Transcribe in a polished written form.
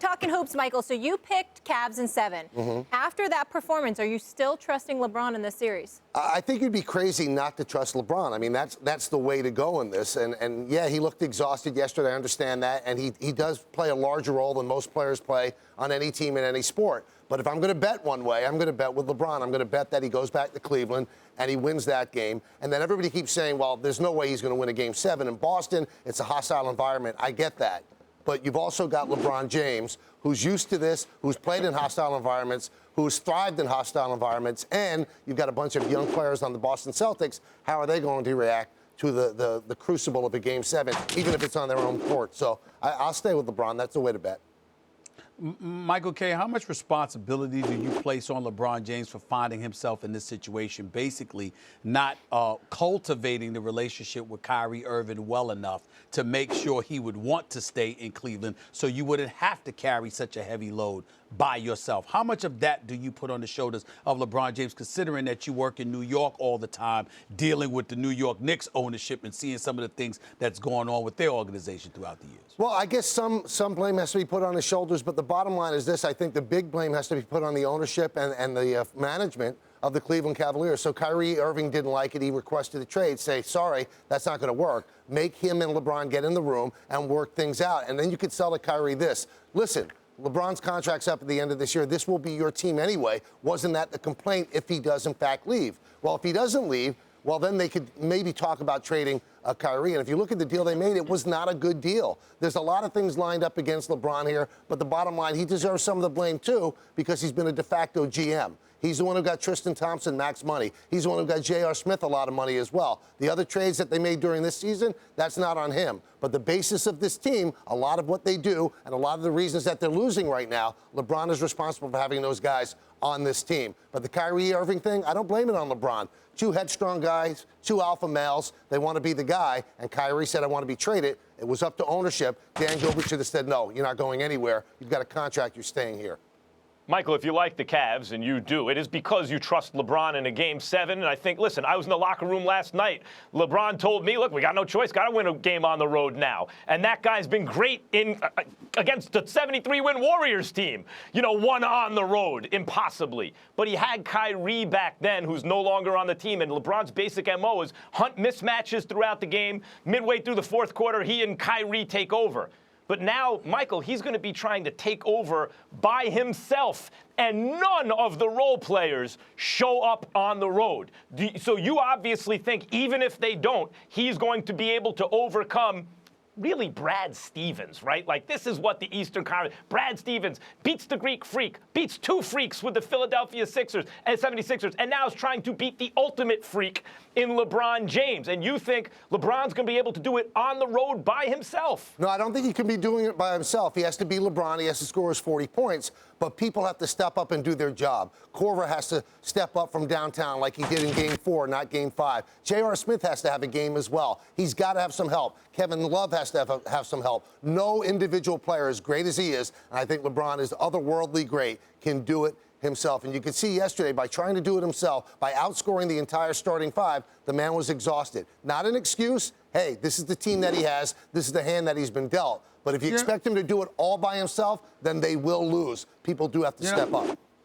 talking hoops, Michael. So you picked Cavs in 7. After that performance, are you still trusting LeBron in this series? I think you'd be crazy not to trust LeBron. I mean, that's the way to go in this. And yeah, he looked exhausted yesterday. I understand that. And he does play a larger role than most players play on any team in any sport. But if I'm going to bet one way, I'm going to bet with LeBron. I'm going to bet that he goes back to Cleveland and he wins that game. And then everybody keeps saying, well, there's no way he's going to win a Game 7 in Boston. It's a hostile environment. I get that. But you've also got LeBron James, who's used to this, who's played in hostile environments, who's thrived in hostile environments, and you've got a bunch of young players on the Boston Celtics. How are they going to react to the crucible of a Game 7, even if it's on their own court? So I'll stay with LeBron. That's the way to bet. Michael K., how much responsibility do you place on LeBron James for finding himself in this situation, basically not cultivating the relationship with Kyrie Irving well enough to make sure he would want to stay in Cleveland so you wouldn't have to carry such a heavy load by yourself? How much of that do you put on the shoulders of LeBron James, considering that you work in New York all the time, dealing with the New York Knicks ownership and seeing some of the things that's going on with their organization throughout the years? Well, I guess some blame has to be put on his shoulders, but the bottom line is this. I think the big blame has to be put on the ownership and the management of the Cleveland Cavaliers. So Kyrie Irving didn't like it. He requested a trade. Say, sorry, that's not going to work. Make him and LeBron get in the room and work things out. And then you could sell to Kyrie this. Listen, LeBron's contract's up at the end of this year. This will be your team anyway. Wasn't that the complaint if he does, in fact, leave? Well, if he doesn't leave, well, then they could maybe talk about trading Kyrie. And if you look at the deal they made, it was not a good deal. There's a lot of things lined up against LeBron here, but the bottom line, he deserves some of the blame, too, because he's been a de facto GM. He's the one who got Tristan Thompson max money. He's the one who got J.R. Smith a lot of money as well. The other trades that they made during this season, that's not on him. But the basis of this team, a lot of what they do, and a lot of the reasons that they're losing right now, LeBron is responsible for having those guys on this team. But the Kyrie Irving thing, I don't blame it on LeBron. Two headstrong guys, two alpha males. They want to be the guy. And Kyrie said, I want to be traded. It was up to ownership. Dan Gilbert should have said, no, you're not going anywhere. You've got a contract. You're staying here. Michael, if you like the Cavs, and you do, it is because you trust LeBron in a Game 7. And I think, listen, I was in the locker room last night. LeBron told me, look, we got no choice. Got to win a game on the road now. And that guy's been great against the 73-win Warriors team. You know, won on the road, impossibly. But he had Kyrie back then, who's no longer on the team. And LeBron's basic MO is hunt mismatches throughout the game. Midway through the fourth quarter, he and Kyrie take over. But now, Michael, he's going to be trying to take over by himself, and none of the role players show up on the road. So you obviously think even if they don't, he's going to be able to overcome really Brad Stevens, right? Like, this is what the Eastern Conference, Brad Stevens beats the Greek Freak, beats two freaks with the Philadelphia 76ers, and now is trying to beat the ultimate freak in LeBron James. And you think LeBron's going to be able to do it on the road by himself? No, I don't think he can be doing it by himself. He has to be LeBron. He has to score his 40 points. But people have to step up and do their job. Korver has to step up from downtown like he did in Game 4, not Game 5. J.R. Smith has to have a game as well. He's got to have some help. Kevin Love has to have some help. No individual player, as great as he is, and I think LeBron is otherworldly great, can do it himself. And you could see yesterday, by trying to do it himself, by outscoring the entire starting five, the man was exhausted. Not an excuse. Hey, this is the team that he has. This is the hand that he's been dealt. But if you expect him to do it all by himself, then they will lose. People do have to step up.